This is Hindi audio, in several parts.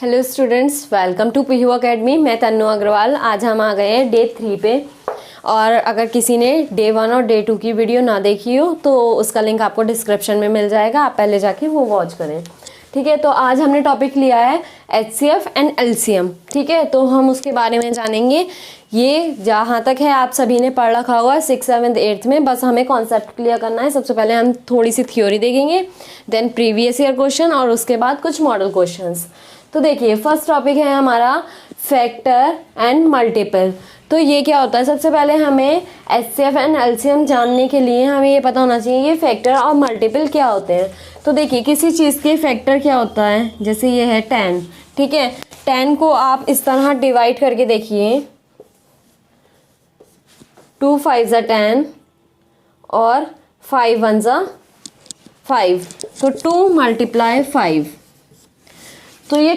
Hello students, welcome to PU academy. मैं तन्नू अग्रवाल। आज हम आ गए हैं डे 3 पे। और अगर किसी ने डे 1 और डे 2 की वीडियो ना देखी हो तो उसका लिंक आपको डिस्क्रिप्शन में मिल जाएगा, आप पहले जाके वो वॉच करें। ठीक है, तो आज हमने टॉपिक लिया है HCF एंड LCM। ठीक है, तो हम उसके बारे में जानेंगे। ये जहाँ तक है आप सभी ने पढ़ रखा हुआ 6th 7th 8th में, बस हमें कॉन्सेप्ट क्लियर करना है। सबसे पहले हम थोड़ी सी थ्योरी देखेंगे, देन प्रीवियस ईयर क्वेश्चन और उसके बाद कुछ मॉडल क्वेश्चंस। तो देखिए, फर्स्ट टॉपिक है हमारा फैक्टर एंड मल्टीपल। तो ये क्या होता है, सबसे पहले हमें HCF एंड LCM जानने के लिए हमें ये पता होना चाहिए ये फैक्टर और मल्टीपल क्या होते हैं। तो देखिए, किसी चीज़ के फैक्टर क्या होता है, जैसे ये है 10। ठीक है, 10 को आप इस तरह डिवाइड करके देखिए, 2 5 10 और 5 1 5, तो 2 × 5। तो ये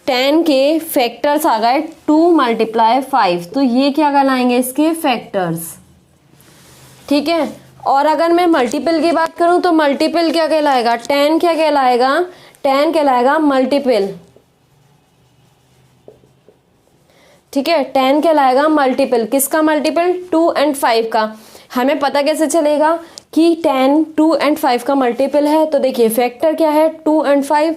10 के फैक्टर्स आ गए 2 × 5, तो ये क्या कहलाएंगे, इसके फैक्टर्स। ठीक है, और अगर मैं मल्टीपल की बात करूं तो मल्टीपल क्या कहलाएगा, 10 क्या कहलाएगा, 10 कहलाएगा मल्टीपल। ठीक है, 10 कहलाएगा मल्टीपल। किसका मल्टीपल, 2 और 5 का। हमें पता कैसे चलेगा कि 10 2 और 5 का मल्टीपल है। तो देखिए, फैक्टर क्या है, 2 और 5।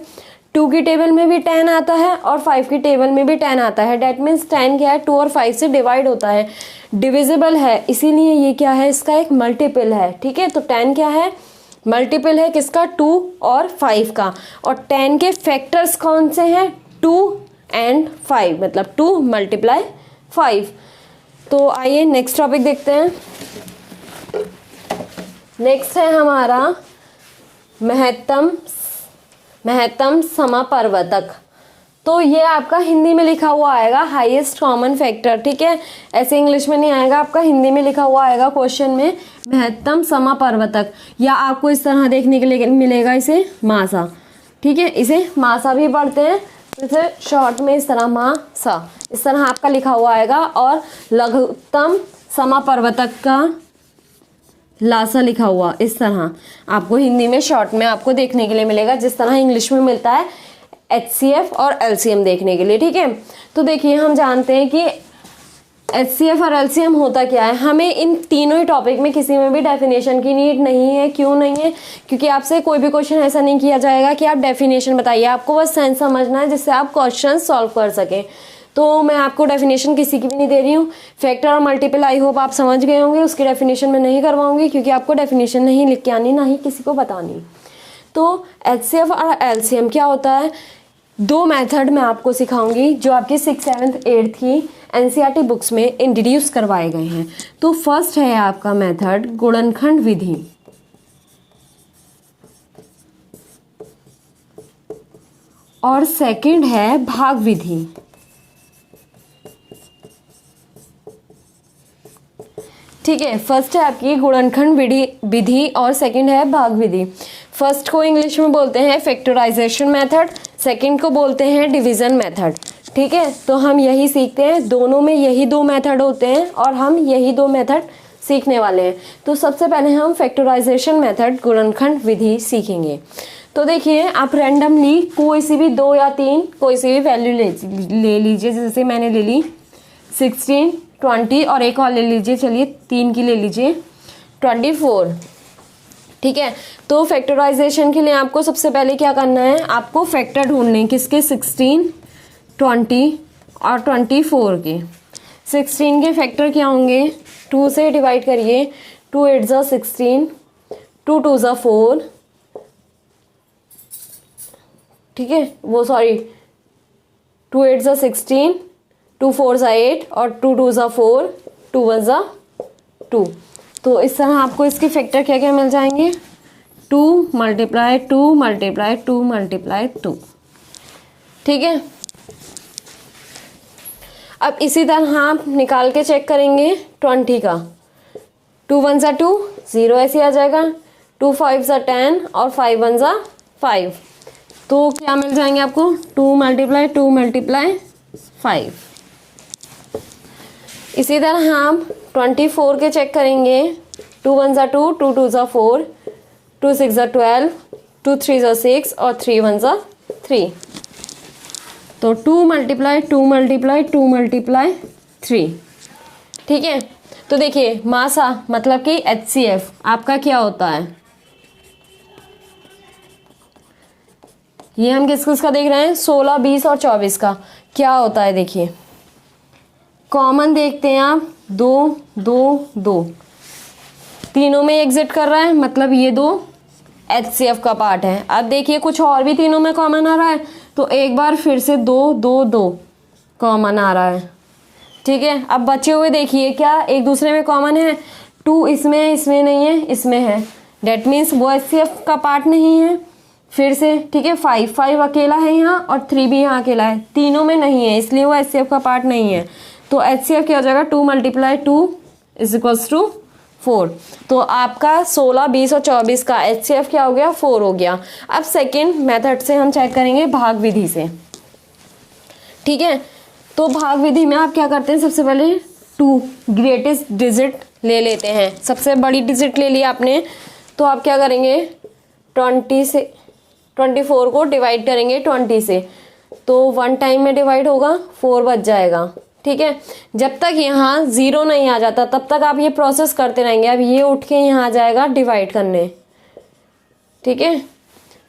2 की टेबल में भी 10 आता है और 5 की टेबल में भी 10 आता है। डेट मीन्स 10 क्या है, 2 और 5 से डिवाइड होता है, डिविजिबल है, इसीलिए ये क्या है, इसका एक मल्टीपल है। ठीक है, तो 10 क्या है, मल्टीपल है किसका, 2 और 5 का। और 10 के फैक्टर्स कौन से हैं, 2 और 5, मतलब 2 × 5। तो आइए नेक्स्ट टॉपिक देखते हैं। नेक्स्ट है हमारा महत्तम समापवर्तक। तो ये आपका हिंदी में लिखा हुआ आएगा हाईएस्ट कॉमन फैक्टर। ठीक है, ऐसे इंग्लिश में नहीं आएगा, आपका हिंदी में लिखा हुआ आएगा क्वेश्चन में महत्तम समापवर्तक, या आपको इस तरह देखने के लिए मिलेगा इसे मासा। ठीक है, इसे मासा भी पढ़ते हैं, इसे शॉर्ट में इस तरह मासा, इस तरह आपका लिखा हुआ आएगा। और लघुत्तम समापवर्तक का लासा लिखा हुआ इस तरह आपको हिंदी में शॉर्ट में आपको देखने के लिए मिलेगा, जिस तरह इंग्लिश में मिलता है HCF और LCM देखने के लिए। ठीक है, तो देखिए, हम जानते हैं कि HCF और LCM होता क्या है। हमें इन तीनों ही टॉपिक में किसी में भी डेफिनेशन की नीड नहीं है। क्यों नहीं है, क्योंकि आपसे कोई भी क्वेश्चन ऐसा नहीं किया जाएगा कि आप डेफिनेशन बताइए, आपको बस सेंस समझना है जिससे आप क्वेश्चन सॉल्व कर सकें। तो मैं आपको डेफिनेशन किसी की भी नहीं दे रही हूँ। फैक्टर और मल्टीपल आई होप आप समझ गए होंगे, उसकी डेफिनेशन मैं नहीं करवाऊंगी क्योंकि आपको डेफिनेशन नहीं लिख के आनी, ना ही किसी को बतानी। तो HCF और LCM क्या होता है, 2 मेथड मैं आपको सिखाऊंगी जो आपकी 6th 7th 8th की NCERT बुक्स में इंट्रोड्यूस करवाए गए हैं। तो फर्स्ट है आपका मेथड गुणनखंड विधि, और सेकंड है भाग विधि। ठीक है, फर्स्ट है आपकी गुणनखंड विधि और सेकंड है भाग विधि। फर्स्ट को इंग्लिश में बोलते हैं फैक्टराइजेशन मेथड, सेकंड को बोलते हैं डिवीजन मेथड। ठीक है, तो हम यही सीखते हैं, दोनों में यही 2 मेथड होते हैं और हम यही 2 मेथड सीखने वाले हैं। तो सबसे पहले हम फैक्टराइजेशन मेथड गुणनखंड विधि सीखेंगे। तो देखिए, आप रैंडमली कोई सी भी 2 या 3 कोई सी भी वैल्यू ले लीजिए। जैसे मैंने ले ली 16, 20 और एक और ले लीजिए, चलिए 3 की ले लीजिए 24। ठीक है, तो फैक्टराइजेशन के लिए आपको सबसे पहले क्या करना है, आपको फैक्टर ढूंढने हैं किसके, 16, 20 और 24 के। 16 के फैक्टर क्या होंगे, 2 से डिवाइड करिए, 2 8 ज़ा 16, 2 2 ज़ा 4। ठीक है, वो सॉरी 2 8 ज़ा 16, 2 4 ज़ा 8 और 2 2 ज़ा 4, 2 1 ज़ा 2। तो इस तरह आपको इसके फैक्टर क्या क्या मिल जाएंगे, 2 × 2 × 2 × 2। ठीक है, अब इसी तरह आप निकाल के चेक करेंगे 20 का। 2 1 ज़ा 2, 0 ऐसे आ जाएगा, 2 5 ज़ा 10 और 5 1 ज़ा 5। तो क्या मिल जाएंगे आपको, 2 × 2 × 5। इसी तरह हम 24 के चेक करेंगे, 2 1 ज़ा 2, 2 2 ज़ा 4, 2 6 ज़ा 12, 2 3 ज़ा 6 और 3 1 ज़ा 3। तो 2 × ठीक है। तो देखिए मासा मतलब कि HCF आपका क्या होता है, ये हम किस किस का देख रहे हैं, 16, 20 और 24 का क्या होता है। देखिए कॉमन देखते हैं आप, 2 2 2, तीनों में एग्जिट कर रहा है, मतलब ये 2 HCF का पार्ट है। अब देखिए कुछ और भी तीनों में कॉमन आ रहा है, तो एक बार फिर से 2 2 2 कॉमन आ रहा है, ठीक है। अब बचे हुए देखिए क्या एक दूसरे में कॉमन है, 2 इसमें है, इसमें नहीं है, इसमें है, डेट मीन्स वो HCF का पार्ट नहीं है। फिर से ठीक है, 5 अकेला है यहाँ और 3 भी यहाँ अकेला है, तीनों में नहीं है, इसलिए वो HCF का पार्ट नहीं है। तो HCF क्या हो जाएगा, 2 × 2 = 4। तो आपका 16, 20 और 24 का HCF क्या हो गया, 4 हो गया। अब सेकेंड मेथड से हम चेक करेंगे भाग विधि से, ठीक है। तो भाग विधि में आप क्या करते हैं, सबसे पहले 2 ग्रेटेस्ट डिजिट ले लेते हैं, सबसे बड़ी डिजिट ले लिया आपने, तो आप क्या करेंगे 20 से 24 को डिवाइड करेंगे 20 से, तो 1 टाइम में डिवाइड होगा, 4 बच जाएगा, ठीक है। जब तक यहाँ 0 नहीं आ जाता तब तक आप ये प्रोसेस करते रहेंगे। अब ये उठ के यहाँ आ जाएगा डिवाइड करने, ठीक है।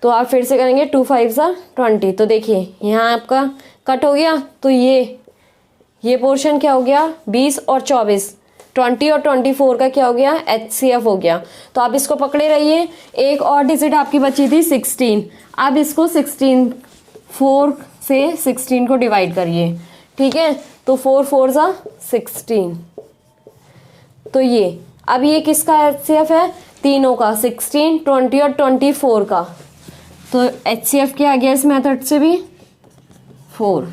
तो आप फिर से करेंगे 2 × 5 = 20, तो देखिए यहाँ आपका कट हो गया, तो ये पोर्शन क्या हो गया, 20 और 24, 20 और 24 का क्या हो गया, HCF हो गया। तो आप इसको पकड़े रहिए। एक और डिजिट आपकी बची थी 16, अब इसको 16 4 से 16 को डिवाइड करिए, ठीक है। तो 4 4 = 16, तो ये अब ये किसका HCF है, तीनों का, 16, 20 और 24 का। तो HCF क्या आ गया इस मेथड से भी, 4।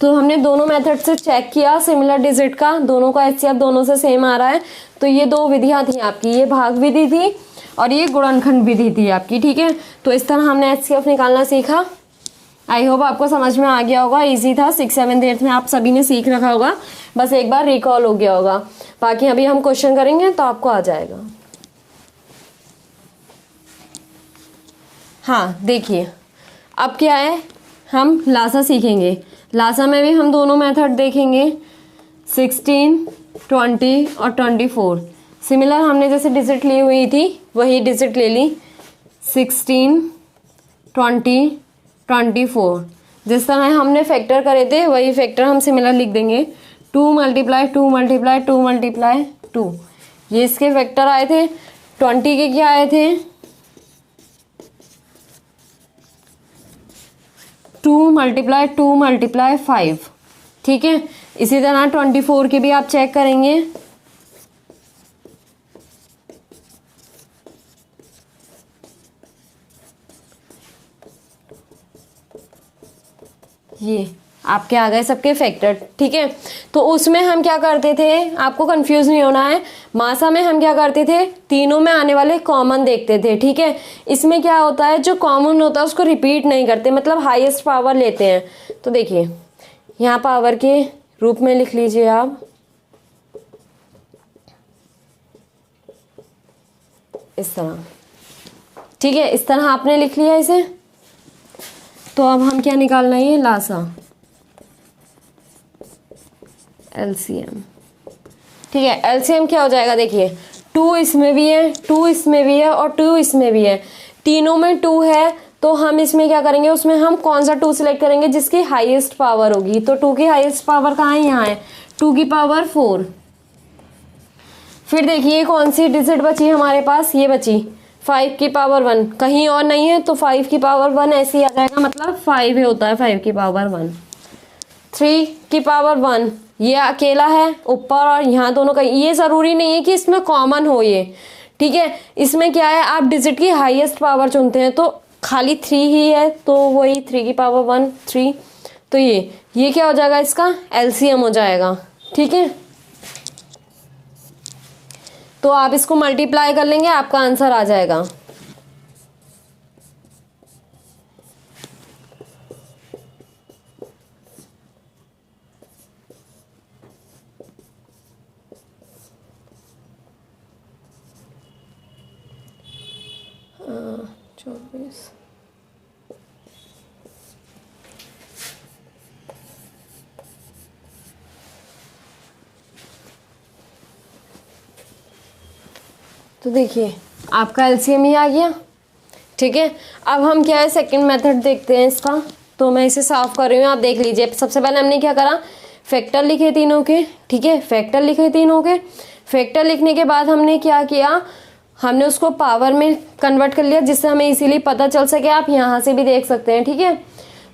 तो हमने दोनों मेथड से चेक किया सिमिलर डिजिट का, दोनों का HCF दोनों से सेम आ रहा है। तो ये 2 विधियां थी आपकी, ये भाग विधि थी और ये गुणनखंड विधि थी आपकी, ठीक है। तो इस तरह हमने HCF निकालना सीखा। आई होप आपको समझ में आ गया होगा, इजी था, 6, 7, 8 में आप सभी ने सीख रखा होगा, बस एक बार रिकॉल हो गया होगा। बाकी अभी हम क्वेश्चन करेंगे तो आपको आ जाएगा। हाँ देखिए अब क्या है, हम लासा सीखेंगे। लासा में भी हम दोनों मेथड देखेंगे, 16, 20 और 24। सिमिलर हमने जैसे डिजिट ली हुई थी वही डिजिट ले ली, 16, 20, 24। जिस तरह हमने फैक्टर करे थे वही फैक्टर हम सिमिलर लिख देंगे, 2 × 2 × 2 × 2। ये इसके फैक्टर आए थे। 20 के क्या आए थे, 2 × 2 × 5, ठीक है। इसी तरह 24 के भी आप चेक करेंगे, ये आपके आ गए सबके फैक्टर, ठीक है। तो उसमें हम क्या करते थे, आपको कंफ्यूज नहीं होना है, मासा में हम क्या करते थे, तीनों में आने वाले कॉमन देखते थे, ठीक है। इसमें क्या होता है, जो कॉमन होता है उसको रिपीट नहीं करते, मतलब हाईएस्ट पावर लेते हैं। तो देखिए यहाँ पावर के रूप में लिख लीजिए आप, इस तरह, ठीक है। इस तरह आपने लिख लिया इसे। तो अब हम क्या निकालना है, लासा, LCM, ठीक है। LCM क्या हो जाएगा, देखिए 2 इसमें भी है, 2 इसमें भी है और 2 इसमें भी है, तीनों में 2 है। तो हम इसमें क्या करेंगे, उसमें हम कौन सा 2 सिलेक्ट करेंगे, जिसकी हाईएस्ट पावर होगी। तो 2 की हाईएस्ट पावर कहाँ है, यहाँ है, 2 की पावर 4। फिर देखिए कौन सी डिजिट बची हमारे पास, ये बची 5 की पावर 1, कहीं और नहीं है, तो 5 की पावर 1 ऐसे ही आ जाएगा, मतलब 5 ही होता है 5 की पावर 1। 3 की पावर 1, ये अकेला है ऊपर और यहाँ दोनों का, ये ज़रूरी नहीं है कि इसमें कॉमन हो ये, ठीक है। इसमें क्या है, आप डिजिट की हाईएस्ट पावर चुनते हैं, तो खाली 3 ही है, तो वही 3 की पावर 1 3। तो ये क्या हो जाएगा, इसका LCM हो जाएगा, ठीक है। तो आप इसको मल्टीप्लाई कर लेंगे, आपका आंसर आ जाएगा। तो देखिए आपका एलसीएम ही आ गया। ठीक है, अब हम क्या है सेकंड मेथड देखते हैं इसका। तो मैं इसे साफ कर रही हूँ, आप देख लीजिए। सबसे पहले हमने क्या करा, फैक्टर लिखे तीनों के। ठीक है, फैक्टर लिखे तीनों के। फैक्टर लिखने के बाद हमने क्या किया, हमने उसको पावर में कन्वर्ट कर लिया, जिससे हमें इसीलिए पता चल सके। आप यहाँ से भी देख सकते हैं। ठीक है,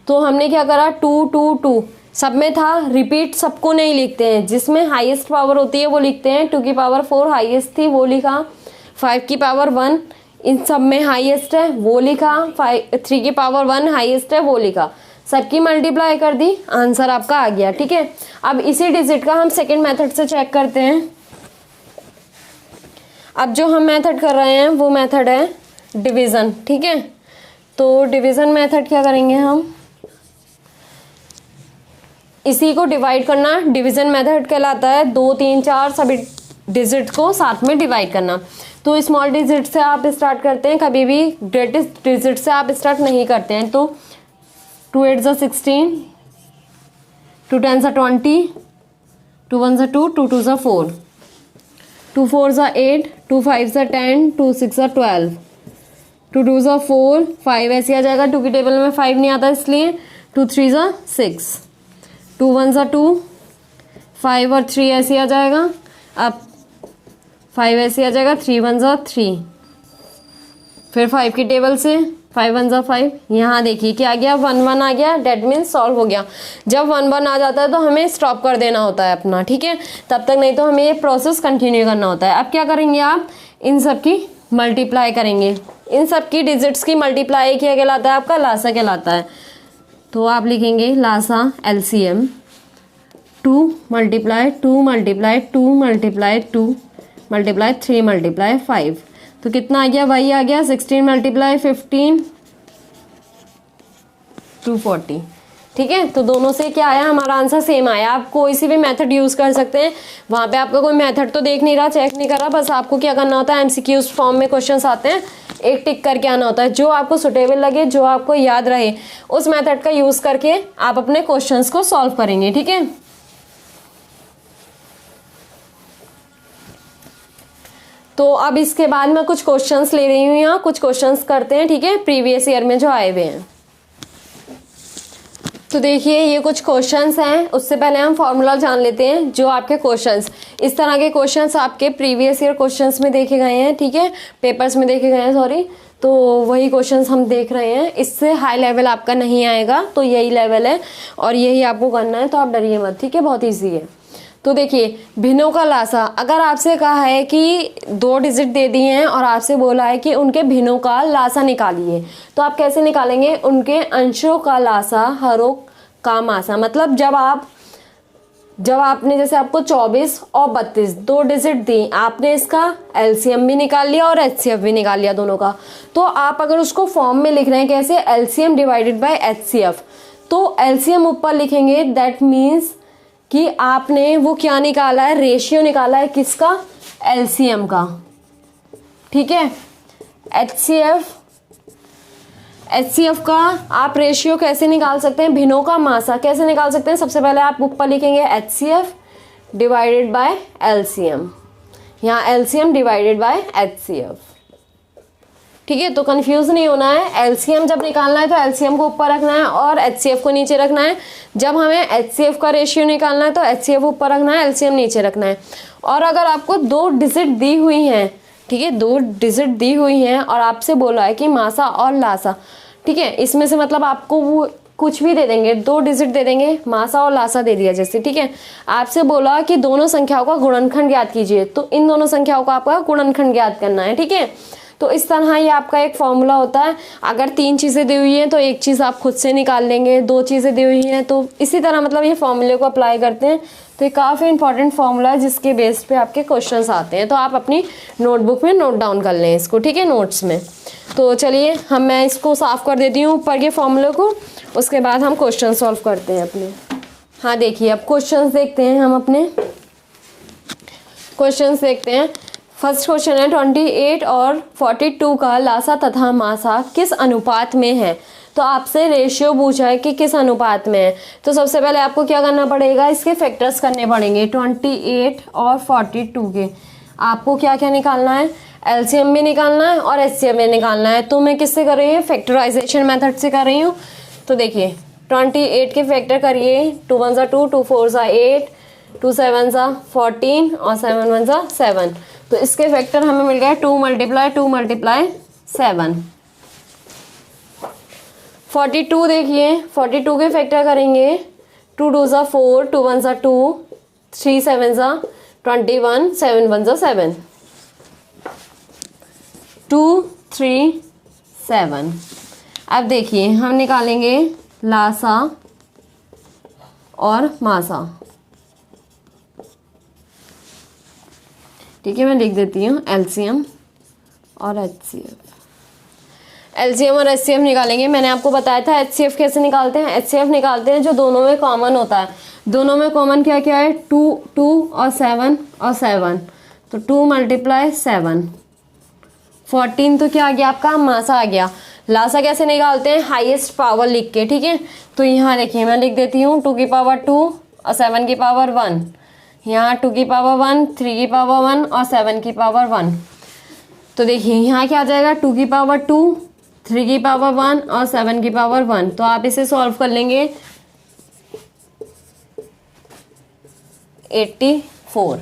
तो हमने क्या करा, 2 2 2 सब में था। रिपीट सबको नहीं लिखते हैं, जिसमें हाईएस्ट पावर होती है वो लिखते हैं। 2 की पावर 4 हाईएस्ट थी वो लिखा, 5 की पावर 1 इन सब में हाईएस्ट है वो लिखा, 3 की पावर 1 हाईएस्ट है वो लिखा। सबकी मल्टीप्लाई कर दी, आंसर आपका आ गया। ठीक है, अब इसी डिजिट का हम सेकंड मेथड से चेक करते हैं। अब जो हम मेथड कर रहे हैं वो मेथड है डिवीज़न। ठीक है, तो डिवीज़न मेथड क्या करेंगे हम, इसी को डिवाइड करना डिवीज़न मेथड कहलाता है। 2 3 4 सभी डिजिट को साथ में डिवाइड करना। तो स्मॉल डिजिट से आप स्टार्ट करते हैं, कभी भी ग्रेटेस्ट डिजिट से आप स्टार्ट नहीं करते हैं। तो 2 8 ज़ा 16, 2 10 ज़ा 20, 2 1 ज़ा 2, 2 2 ज़ा 4, 2 4 ज़ा 8, 2 5 ज़ा 10, 2 6 ज़ा 12, 2 2 ज़ा 4, 5 ऐसे आ जाएगा। 2 की टेबल में 5 नहीं आता इसलिए। 2 3 ज़ा 6, 2 1 ज़ा 2, 5 और 3 ऐसे आ जाएगा। अब 5 ऐसे आ जाएगा, 3 1 ज़ा 3, फिर 5 की टेबल से 5 1 ज़ा 5। यहाँ देखिए क्या आ गया, 1 1 आ गया। डेट मीन्स सॉल्व हो गया। जब 1 1 आ जाता है तो हमें स्टॉप कर देना होता है अपना। ठीक है, तब तक नहीं तो हमें ये प्रोसेस कंटिन्यू करना होता है। अब क्या करेंगे आप, इन सब की मल्टीप्लाई करेंगे। इन सब की डिजिट्स की मल्टीप्लाई क्या कहलाता है, आपका लासा कहलाता है। तो आप लिखेंगे लासा LCM 2 multiply 2 multiply 2 multiply 2 multiply 3 multiply 5। तो कितना आ गया, वही आ गया 16 मल्टीप्लाई 15 240। ठीक है, तो दोनों से क्या आया, हमारा आंसर सेम आया। आप कोई सी भी मेथड यूज़ कर सकते हैं। वहाँ पे आपका कोई मेथड तो देख नहीं रहा, चेक नहीं कर रहा, बस आपको क्या करना होता है, एमसीक्यूज फॉर्म में क्वेश्चंस आते हैं, एक टिक करके आना होता है। जो आपको सुटेबल लगे, जो आपको याद रहे, उस मेथड का यूज़ करके आप अपने क्वेश्चंस को सॉल्व करेंगे। ठीक है, तो अब इसके बाद मैं कुछ क्वेश्चंस ले रही हूँ, यहाँ कुछ क्वेश्चंस करते हैं। ठीक है, प्रीवियस ईयर में जो आए हुए हैं। तो देखिए ये कुछ क्वेश्चंस हैं, उससे पहले हम फॉर्मूला जान लेते हैं। जो आपके क्वेश्चंस, इस तरह के क्वेश्चंस आपके प्रीवियस ईयर क्वेश्चंस में देखे गए हैं। ठीक है, पेपर्स में देखे गए हैं, सॉरी। तो वही क्वेश्चंस हम देख रहे हैं। इससे हाई लेवल आपका नहीं आएगा, तो यही लेवल है और यही आपको करना है, तो आप डरिए मत। ठीक है, बहुत ईजी है। तो देखिए भिन्नों का लासा, अगर आपसे कहा है कि 2 डिजिट दे दिए हैं और आपसे बोला है कि उनके भिन्नों का लासा निकालिए, तो आप कैसे निकालेंगे, उनके अंशों का लासा हरों का मासा। मतलब जब आपने जैसे आपको 24 और 32 2 डिजिट दी, आपने इसका एलसीएम भी निकाल लिया और एचसीएफ भी निकाल लिया दोनों का। तो आप अगर उसको फॉर्म में लिख रहे हैं कैसे, एलसीएम डिवाइडेड बाय एचसीएफ, तो एलसीएम ऊपर लिखेंगे। दैट मीन्स कि आपने वो क्या निकाला है, रेशियो निकाला है किसका, एलसीएम का। ठीक है, एचसीएफ का आप रेशियो कैसे निकाल सकते हैं, भिन्नों का मासा कैसे निकाल सकते हैं। सबसे पहले आप ऊपर लिखेंगे एचसीएफ डिवाइडेड बाय एलसीएम, यहाँ एलसीएम डिवाइडेड बाय एचसीएफ। ठीक है, तो कंफ्यूज नहीं होना है। एलसीएम जब निकालना है तो एलसीएम को ऊपर रखना है और एचसीएफ को नीचे रखना है। जब हमें एचसीएफ का रेशियो निकालना है तो एचसीएफ ऊपर रखना है, एलसीएम नीचे रखना है। और अगर आपको 2 डिजिट दी हुई हैं, ठीक है, 2 डिजिट दी हुई हैं और आपसे बोला है कि मासा और लासा, ठीक है, इसमें से मतलब आपको वो कुछ भी दे देंगे, 2 डिजिट दे देंगे, मासा और लासा दे दिया जैसे। ठीक है, आपसे बोला कि दोनों संख्याओं का गुणनखंड ज्ञात कीजिए, तो इन दोनों संख्याओं का आपका गुणनखंड ज्ञात करना है। ठीक है, तो इस तरह ये आपका एक फॉर्मूला होता है। अगर 3 चीज़ें दी हुई हैं तो एक चीज़ आप खुद से निकाल लेंगे, 2 चीज़ें दी हुई हैं तो इसी तरह मतलब ये फॉर्मूले को अप्लाई करते हैं। तो ये काफ़ी इंपॉर्टेंट फॉर्मूला है जिसके बेस पे आपके क्वेश्चंस आते हैं। तो आप अपनी नोटबुक में नोट डाउन कर लें इसको। ठीक है, नोट्स में। तो चलिए मैं इसको साफ़ कर देती हूँ ऊपर के फॉर्मूले को, उसके बाद हम क्वेश्चन सॉल्व करते हैं अपने। हाँ देखिए, अब क्वेश्चन देखते हैं, हम अपने क्वेश्चन देखते हैं। फर्स्ट क्वेश्चन है 28 और 42 का लासा तथा मासा किस अनुपात में है। तो आपसे रेशियो पूछा है कि किस अनुपात में है। तो सबसे पहले आपको क्या करना पड़ेगा, इसके फैक्टर्स करने पड़ेंगे। 28 और 42 के आपको क्या क्या निकालना है, एलसीएम भी निकालना है और एचसीएफ भी निकालना है। तो मैं किससे कर रही हूँ, फैक्टराइजेशन मेथड से कर रही हूँ। तो देखिए 28 के फैक्टर करिए, 2 1 ज़ा 2, 2 4 ज़ा 8, 2 7 ज़ा 14 और 7 1 ज़ा 7। तो इसके फैक्टर हमें मिल गया 2 × 7। 42 देखिए, 42 के फैक्टर करेंगे, 2 2 ज़ा 4, 2 1 ज़ा 2, 3 7 ज़ा 21, 7 1 ज़ा 7, 2 3 7। अब देखिए हम निकालेंगे लासा और मासा। ठीक है, मैं लिख देती हूँ एलसीएम और एचसीएफ। एलसीएम और एचसीएफ निकालेंगे। मैंने आपको बताया था एचसीएफ कैसे निकालते हैं। एचसीएफ निकालते हैं जो दोनों में कॉमन होता है। दोनों में कॉमन क्या क्या है, 2 2 और 7 और 7। तो 2 × 7, 14। तो क्या आ गया आपका, मासा आ गया। लासा कैसे निकालते हैं, हाईएस्ट पावर लिख के। ठीक है, तो यहाँ देखिए मैं लिख देती हूँ 2 की पावर 2 और 7 की पावर 1। यहाँ 2 की पावर 1, 3 की पावर 1 और 7 की पावर 1। तो देखिए यहाँ क्या आ जाएगा, 2 की पावर 2, 3 की पावर 1 और 7 की पावर 1। तो आप इसे सॉल्व कर लेंगे 84।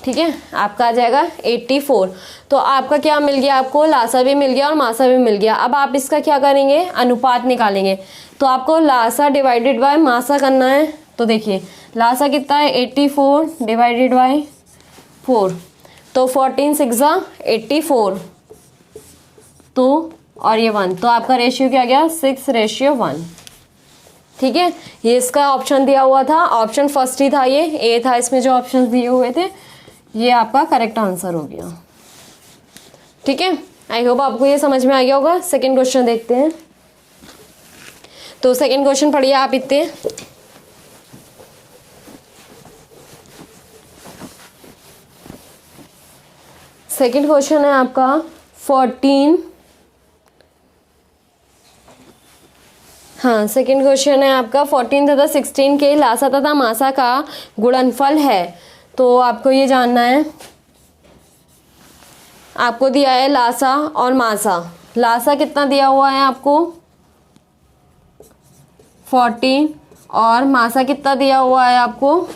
ठीक है, आपका आ जाएगा 84। तो आपका क्या मिल गया, आपको लासा भी मिल गया और मासा भी मिल गया। अब आप इसका क्या करेंगे, अनुपात निकालेंगे। तो आपको लासा डिवाइडेड बाय मासा करना है। तो देखिए लासा कितना है, 84 डिवाइडेड बाय 4। तो 14 6 ज़ा 84। तो और ये 1, तो आपका रेशियो क्या गया, 6:1। ठीक है, ये इसका ऑप्शन दिया हुआ था, ऑप्शन फर्स्ट ही था, ये ए था इसमें जो ऑप्शन दिए हुए थे। ये आपका करेक्ट आंसर हो गया। ठीक है, आई होप आपको ये समझ में आ गया होगा। सेकंड क्वेश्चन देखते हैं। तो सेकंड क्वेश्चन पढ़िए आप इतने। सेकंड क्वेश्चन है आपका 14। हाँ, सेकंड क्वेश्चन है आपका 14 तथा 16 के लासा तथा मासा का गुणनफल है। तो आपको ये जानना है, आपको दिया है लासा और मासा। लासा कितना दिया हुआ है आपको, 14, और मासा कितना दिया हुआ है आपको,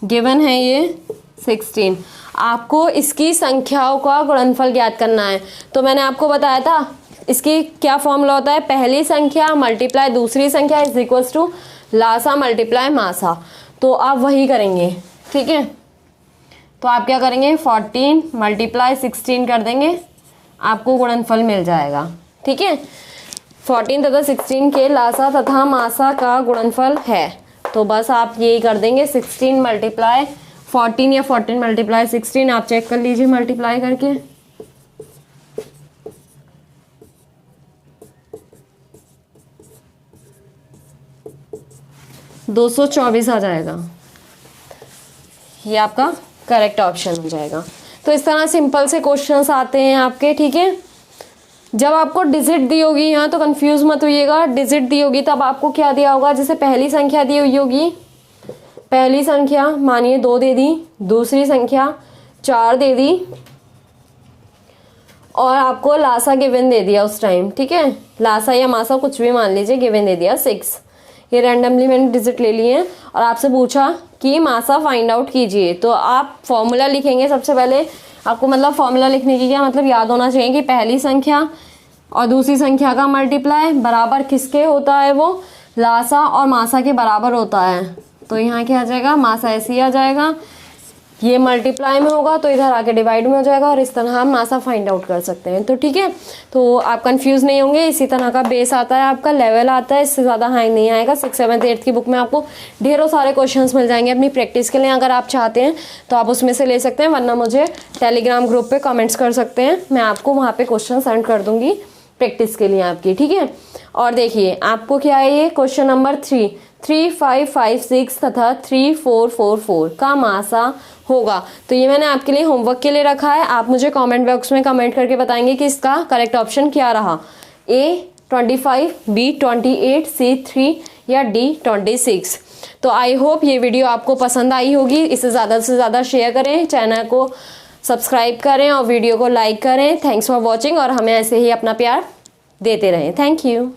गिवन है ये 16। आपको इसकी संख्याओं का गुणनफल ज्ञात करना है। तो मैंने आपको बताया था इसकी क्या फॉर्मूला होता है, पहली संख्या मल्टीप्लाई दूसरी संख्या इज इक्वल्स टू लासा मल्टीप्लाई मासा। तो आप वही करेंगे। ठीक है, तो आप क्या करेंगे, 14 × 16 कर देंगे, आपको गुणनफल मिल जाएगा। ठीक है, 14 तथा 16 के लासा तथा मासा का गुणनफल है। तो बस आप यही कर देंगे, 16 × 14 या 14 × 16। आप चेक कर लीजिए मल्टीप्लाई करके। 224 आ जाएगा। ये आपका करेक्ट ऑप्शन हो जाएगा। तो इस तरह सिंपल से क्वेश्चंस आते हैं आपके। ठीक है, जब आपको डिजिट दी होगी यहाँ तो कंफ्यूज मत होइएगा। डिजिट दी होगी तब आपको क्या दिया होगा, जैसे पहली संख्या दी हुई होगी, पहली संख्या मानिए 2 दे दी, दूसरी संख्या 4 दे दी, और आपको लासा गिवन दे दिया उस टाइम। ठीक है, लासा या मासा कुछ भी मान लीजिए, गिवन दे दिया 6। ये रैंडमली मैंने डिजिट ले लिए हैं और आपसे पूछा कि मासा फाइंड आउट कीजिए। तो आप फॉर्मूला लिखेंगे सबसे पहले। आपको मतलब फॉर्मूला लिखने की क्या मतलब, याद होना चाहिए कि पहली संख्या और दूसरी संख्या का मल्टीप्लाई बराबर किसके होता है, वो लासा और मासा के बराबर होता है। तो यहाँ क्या आ जाएगा, मासा ऐसे ही आ जाएगा, ये मल्टीप्लाई में होगा तो इधर आके डिवाइड में हो जाएगा, और इस तरह हम मासा फाइंड आउट कर सकते हैं। तो ठीक है, तो आप कंफ्यूज नहीं होंगे। इसी तरह का बेस आता है, आपका लेवल आता है, इससे ज़्यादा हाई नहीं आएगा। 6th 7th 8th की बुक में आपको ढेरों सारे क्वेश्चंस मिल जाएंगे अपनी प्रैक्टिस के लिए। अगर आप चाहते हैं तो आप उसमें से ले सकते हैं, वरना मुझे टेलीग्राम ग्रुप पर कमेंट्स कर सकते हैं, मैं आपको वहाँ पर क्वेश्चन सेंड कर दूँगी प्रैक्टिस के लिए आपकी। ठीक है, और देखिए आपको क्या है, ये क्वेश्चन नंबर 3, 3 5 5 6 तथा 3 4 4 4 का मासा होगा। तो ये मैंने आपके लिए होमवर्क के लिए रखा है। आप मुझे कमेंट बॉक्स में कमेंट करके बताएंगे कि इसका करेक्ट ऑप्शन क्या रहा, A 25, B 28, C 3 या D 26। तो आई होप ये वीडियो आपको पसंद आई होगी। इसे ज़्यादा से ज़्यादा शेयर करें, चैनल को सब्सक्राइब करें और वीडियो को लाइक करें। थैंक्स फॉर वॉचिंग और हमें ऐसे ही अपना प्यार देते रहें। Thank you.